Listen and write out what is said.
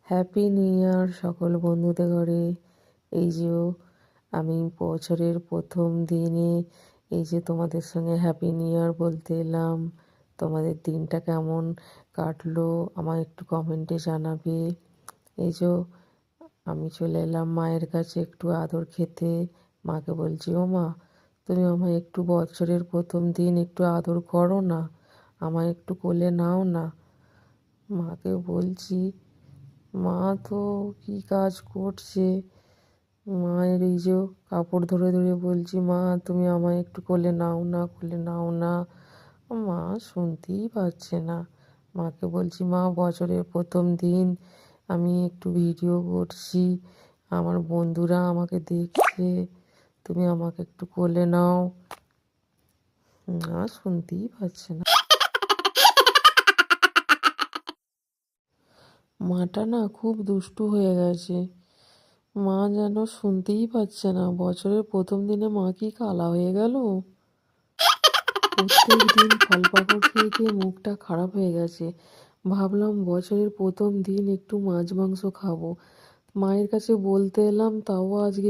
Happy new year সকল বন্ধুদের ঘরে। এই যে আমি বছরের প্রথম দিনে এই যে তোমাদের সঙ্গে হ্যাপি নিউ ইয়ার বলতে এলাম। তোমাদের দিনটা কেমন কাটলো আমায় একটু কমেন্টে জানাবে। এই যে আমি চলে এলাম মায়ের কাছে একটু আদর খেতে। মাকে বলছি, ও মা, তুমি আমায় একটু বছরের প্রথম দিন একটু আদর করো না, আমায় একটু কোলে নাও না। মাকে বলছি, মা তো কি কাজ করছে। মায়ের এই যে কাপড় ধরে ধরে বলছি, মা তুমি আমায় একটু কোলে নাও না, কোলে নাও না। মা শুনতেই পাচ্ছে না। মাকে বলছি, মা বছরের প্রথম দিন আমি একটু ভিডিও করছি, আমার বন্ধুরা আমাকে দেখছে, তুমি আমাকে একটু কোলে নাও। মা শুনতেই পাচ্ছে না। মাটা না খুব দুষ্টু হয়ে গেছে। মা যেন শুনতেই পাচ্ছে না। বছরের প্রথম দিনে মা কি কালা হয়ে গেল? প্রত্যেক দিন ফল পাকড় খেয়ে খেয়ে মুখটা খারাপ হয়ে গেছে। ভাবলাম বছরের প্রথম দিন একটু মাছ মাংস খাবো। মায়ের কাছে বলতে এলাম, তাও আজকে